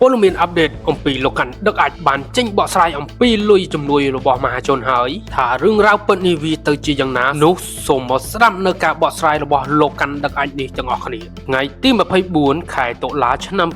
ពលមានអាប់ដេតអំពីលោកកាន់ដឹកអាចបានចេញបកស្រាយអំពីលុយជំនួយរបស់មហាជនហើយថារឿងរ៉ាវពិតនេះវាទៅជាយ៉ាងណានោះសូមមកស្ដាប់នៅការបកស្រាយរបស់លោកកាន់ដឹកអាចនេះទាំងអស់គ្នាថ្ងៃទី24ខែតុលាឆ្នាំ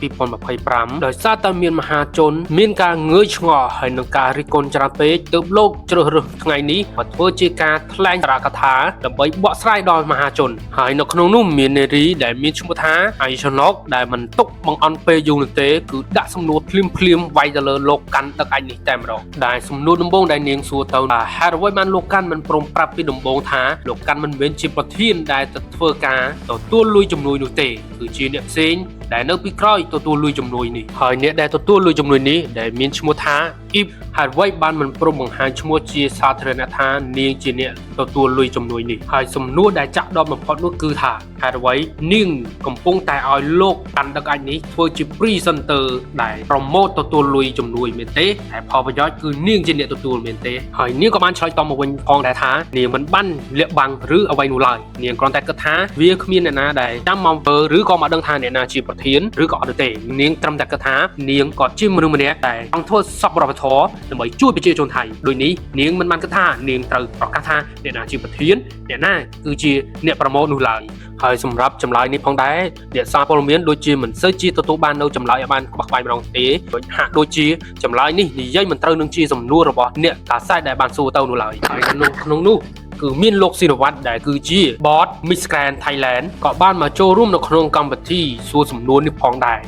2025ដោយសារតែមានមហាជនមានការងើយឆ្ងល់ហើយនឹងការរិះគន់ច្រើនពេកទើបលោកជ្រើសរើសថ្ងៃនេះមកធ្វើជាការថ្លែងសារកថាដើម្បីបកស្រាយដល់មហាជនហើយនៅក្នុងនោះមាននារីដែលមានឈ្មោះថាអៃឆណុកដែលមិនទុកបង្អន់ពេលយូរនោះទេគឺដាក់សំណួរភ្លាមវាយទៅលើលោកកាន់ដឹកអាចនេះតែម្ដងដែលសំណួរដំបូងដែលនាងសួរទៅថាហេតុអ្វីបានលោកកាន់មិនព្រមប្រាប់ពីដំបូងថាលោកកាន់មិនមែនជាប្រធានដែលទៅធ្វើការទទួលលុយជំនួយនោះទេគឺជាអ្នកផ្សេងដែលនៅពីក្រោយទទួលលុយជំនួយនេះហើយអ្នកដែលទទួលលុយជំនួយនេះដែលមានឈ្មោះថាអ៊ីបហើយអ្វីបានមិនព្រមបង្ហាញឈ្មោះជាសាធារណៈថានាងជាអ្នកទទួលលុយជំនួយនេះហើយសំណួរដែលចាក់ដបបំផុតនោះគឺថាហេតុអ្វីនាងកំពុងតែឲ្យលោកកាន់ដឹកអាចនេះធ្វើជា presenter ដែលប្រម៉ូទទទួលលុយជំនួយមែនទេតែផលប្រយោជន៍គឺនាងជាអ្នកទទួលមែនទេហើយនាងក៏បានឆ្លើយតបមកវិញផងដែរថានាងមិនបានលាក់បាំងឬអ្វីនោះឡើយនាងគ្រាន់តែគិតថាវាគ្មានអ្នកណាដែលចាំមកធ្វើឬក៏មកដឹងថាអ្នកណាជាប្រធានឬក៏អត់ទេនាងត្រឹមតែគិតថានាងក៏ជាមនុស្សម្នាក់ដែលចង់ធ្វើសប្បុរសធម៌ដើម្បីជួយប្រជាជនថៃដូចនេះនាងមិនបានគិតថានាងត្រូវប្រកាសថាអ្នកណាជាប្រធានអ្នកណាគឺជាអ្នកប្រម៉ូទនោះឡើយហើយសម្រាប់ចម្លើយនេះផងដែរអ្នកសារព័ត៌មានដូចជាមិនសូវជាទទួលបាននៅចម្លើយឲ្យបានក្បោះក្បាយម្ដងទេដូចហាក់ដូចជាចម្លើយនេះនិយាយមិនត្រូវនឹងជាសំណួររបស់អ្នកកាសែតដែលបានសួរទៅនោះឡើយហើយក្នុងនោះគឺមានលោកស៊ីរវត្តដែលគឺជា Board Miss Grand Thailand ក៏បានមកចូលរួមនៅក្នុងកម្មវិធីសួរសំណួរនេះផងដែរ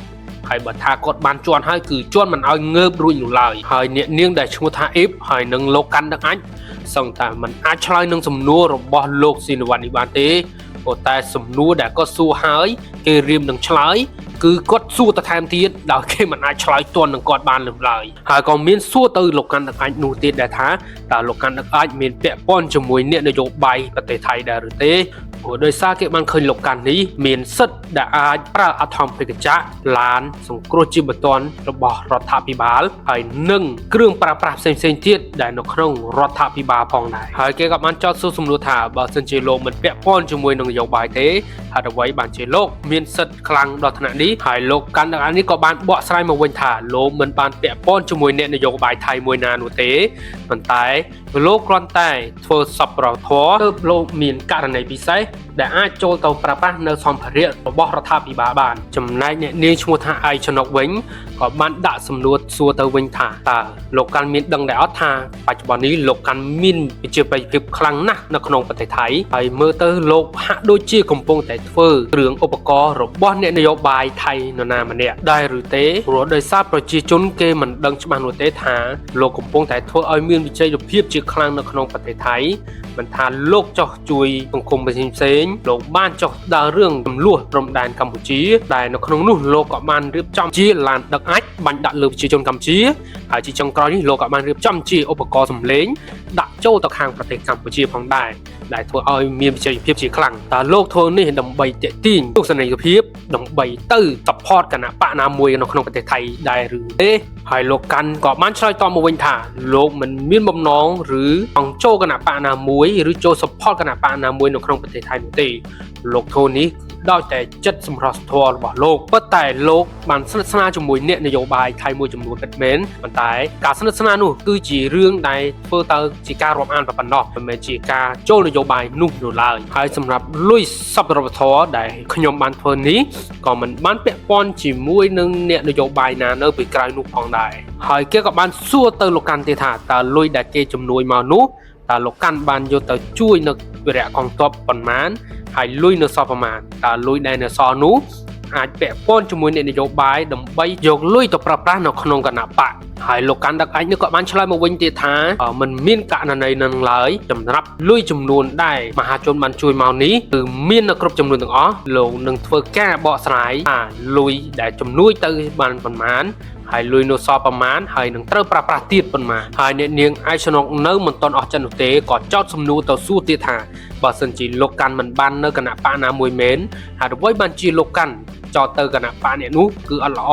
ហើយបើថាគាត់បានជន់ហើយគឺជន់មិនឲ្យងើបរួចនោះឡើយហើយអ្នកនាងដែលឈ្មោះថាអ៊ីបហើយនឹងលោកកាន់ដឹកអាចសឹងតែមិនអាចឆ្លើយនឹងសំណួររបស់លោកស៊ីរវត្តនេះបានទេប៉ុន្តែសំណួរដែលគាត់សួរហើយគេរៀមនឹងឆ្លើយគឺគាត់សួរទៅថែមទៀតដោយគេមិនអាចឆ្លើយទាន់នឹងគាត់បានឡើយហើយក៏មានសួរទៅលោកកាន់ដឹកអាចនោះទៀតដែរថាតើលោកកាន់ដឹកអាចមានពាក់ព័ន្ធជាមួយអ្នកនយោបាយប្រទេសថៃដែរឬទេព្រោះដោយសារគេបានឃើញលោកកាន់នេះមានសិទ្ធិដែលអាចប្រើអធម្មភិកចក្រឡានសង្គ្រោះជីវបន្ទាន់របស់រដ្ឋាភិបាលហើយនិងគ្រឿងប្រើប្រាស់ផ្សេងៗទៀតដែលនៅក្នុងរដ្ឋាភិបាលផងដែរហើយគេក៏បានចោទសួរសំណួរថាបើសិនជាលោកមិនពាក់ព័ន្ធជាមួយនឹងនយោបាយទេហេតុអ្វីបានជាលោកមានសិទ្ធិខ្លាំងដល់ថ្នាក់នេះហើយលោកកាន់ដឹកអាចនេះក៏បានបកស្រាយមកវិញថាលោកមិនបានពាក់ព័ន្ធជាមួយអ្នកនយោបាយថៃមួយណានោះទេប៉ុន្តែលោកគ្រាន់តែធ្វើសប្បុរសធម៌ទើបលោកមានករណីពិសេសដែលអាចចូលទៅប្រើប្រាស់នៅសម្ភារៈរបស់រដ្ឋាភិបាលបានចំណែកអ្នកនាងឈ្មោះថាអៃឆណុកវិញក៏បានដាក់សំណួរសួរទៅវិញថាតើលោកកាន់មានដឹងដែរអត់ថាបច្ចុប្បន្ននេះលោកកាន់មានប្រជាប្រិយភាពខ្លាំងណាស់នៅក្នុងប្រទេសថៃហើយមើលទៅលោកហាក់ដូចជាកំពុងតែធ្វើគ្រឿងឧបករណ៍របស់អ្នកនយោបាយថៃនរណាម្នាក់ដែរឬទេព្រោះដោយសារប្រជាជនគេមិនដឹងច្បាស់នោះទេថាលោកកំពុងតែធ្វើឲ្យមានវិជ័យភាពជាខ្លាំងនៅក្នុងប្រទេសថៃមិនថាលោកចោះជួយសង្គមផ្សេងលោកបានចោះដើររឿងចំនួនព្រំដែនកម្ពុជាដែលនៅក្នុងនោះលោកក៏បានរៀបចំជាឡានដឹកអាចបាញ់ដាក់លើប្រជាជនកម្ពុជាហើយជាចុងក្រោយនេះលោកក៏បានរៀបចំជាឧបករណ៍សម្លេងដាក់ចូលទៅខាងប្រទេសកម្ពុជាផងដែរដែលធ្វើឲ្យមានវិជ័យភាពជាខ្លាំងតើលោកធ្វើនេះដើម្បីទាក់ទាញទស្សនីយភាពដើម្បីទៅ support គណៈបកណាមួយនៅក្នុងប្រទេសថៃដែរឬទេហើយលោកកាន់ក៏បានឆ្លើយតបមកវិញថាលោកមិនមានបំណងឬអង្គចូលគណៈបកណាមួយឬចូល support គណៈបកណាមួយនៅក្នុងប្រទេសថៃនោះទេលោកធ្វើនេះដោយតែចិត្តសម្រស់ធម៌របស់លោកប៉ុន្តែលោកបានស្និទ្ធស្នាលជាមួយអ្នកនយោបាយថៃមួយចំនួនពិតមែនប៉ុន្តែការស្និទ្ធស្នាលនោះគឺជារឿងដែលធ្វើទៅជាការរាប់អានប៉ុណ្ណោះមិនមែនជាការចូលនយោបាយនោះនោះឡើយហើយសម្រាប់លុយសប្បុរសធម៌ដែលខ្ញុំបានធ្វើនេះក៏មិនបានពាក់ព័ន្ធជាមួយនឹងអ្នកនយោបាយណានៅពីក្រៅនោះផងដែរហើយគេក៏បានសួរទៅលោកកាន់ទៀតថាតើលុយដែលគេជំនួយមកនោះតើលោកកាន់បានយកទៅជួយនៅវិរៈកងទ័ពប៉ុន្មានហើយលុយនៅសល់ប្រមាណតើលុយដែលនៅសល់នោះអាចពាក់ព័ន្ធជាមួយអ្នកនយោបាយដើម្បីយកលុយទៅប្រើប្រាស់នៅក្នុងគណៈបកហើយលោកកាន់ដឹកអាចនេះក៏បានឆ្លើយមកវិញទៀតថាมันមានករណីនឹងឡើយសម្រាប់លុយចំនួនដែលមហាជនបានជួយមកនេះគឺមាននៅគ្រប់ចំនួនទាំងអស់លោកនឹងធ្វើការបកស្រាយថាលុយដែលជំនួយទៅបានប៉ុន្មានហើយលុយនៅសល់ប្រមាណហើយនឹងត្រូវប្រើប្រាស់ទៀតប៉ុន្មានហើយអ្នកនាងអៃឆណុកនៅមិនទាន់អស់ចិត្តនោះទេក៏ចោទសំណួរទៅសួរទៀតថាបើសិនជាលោកកាន់មិនបាននៅគណៈបកណាមួយមែនហើយអ្វីបានជាលោកកាន់ចោទទៅគណៈបកអ្នកនោះគឺអត់ល្អ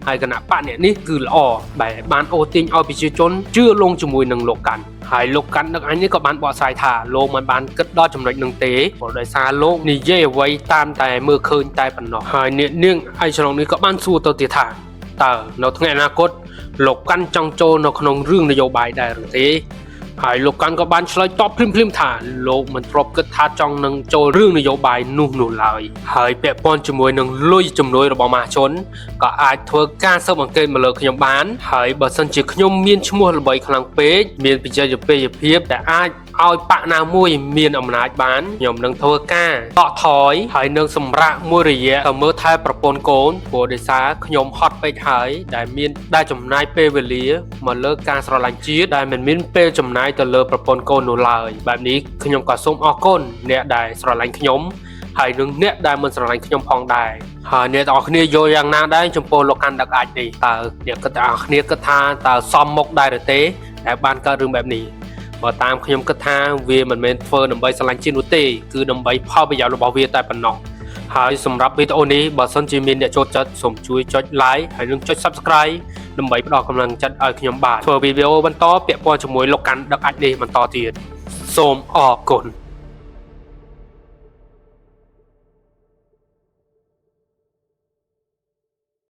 ហើយគណៈបកអ្នកនេះគឺល្អបែបបានអូទាញឲ្យប្រជាជនជឿលងជាមួយនឹងលោកកាន់ហើយលោកកាន់ដឹកអញនេះក៏បានបកស្រាយថាលោកមិនបានគិតដល់ចំណុចនឹងទេព្រោះដោយសារលោកនិយាយអ្វីតាមតែមើលឃើញតែប៉ុណ្ណោះហើយអ្នកនាងអៃឆណុកនេះក៏បានសួរទៅទៀតថា តើនៅថ្ងៃអនាគតលោកកាន់ចង់ចូលនៅក្នុងរឿងនយោបាយដែរឬទេហើយលោកកាន់ក៏បានឆ្លើយតបភ្លាមៗថាលោកមិនធ្លាប់គិតថាចង់នឹងចូលរឿងនយោបាយនោះឡើយហើយពាក់ព័ន្ធជាមួយនឹងលុយជំនួយរបស់មហាជនក៏អាចធ្វើការស៊ើបអង្កេតមកលើខ្ញុំបានហើយបើសិនជាខ្ញុំមានឈ្មោះល្បីខ្លាំងពេកមានបច្ចេកភាពដែលអាចឲ្យបាក់ណាមួយមានអំណាចបានខ្ញុំនឹងធ្វើការតក់ថយហើយនឹងសម្រាកមួយរយៈទៅមើលថែប្រពន្ធកូនព្រោះដោយសារខ្ញុំហត់ពេកហើយដែលចំណាយពេលវេលាមកលើការស្រឡាញ់ជាតិដែលមិនមានពេលចំណាយទៅលើប្រពន្ធកូននោះឡើយបែបនេះខ្ញុំក៏សូមអរគុណអ្នកដែលស្រឡាញ់ខ្ញុំហើយនឹងអ្នកដែលមិនស្រឡាញ់ខ្ញុំផងដែរហើយអ្នកទាំងអស់គ្នាយល់យ៉ាងណាដែរចំពោះលោកកាន់ដឹកអាចនេះតើអ្នកគិតទាំងអស់គ្នាគិតថាតើសមមុខដែរឬទេដែលបានកើតរឿងបែបនេះបើតាមខ្ញុំគិតថាវាមិនមែនធ្វើដើម្បីស្រឡាញ់ជាតិនោះទេគឺដើម្បីផលប្រយោជន៍របស់វាតែប៉ុណ្ណោះហើយសម្រាប់វីដេអូនេះបើសិនជាមានអ្នកចូលចិត្តសូមជួយចុច like ហើយនិងចុច subscribe ដើម្បីផ្ដល់កម្លាំងចិត្តឲ្យខ្ញុំបាទធ្វើវីដេអូបន្តពាក់ព័ន្ធជាមួយលោកកាន់ដឹកអាចនេះបន្តទៀតសូមអរគុណ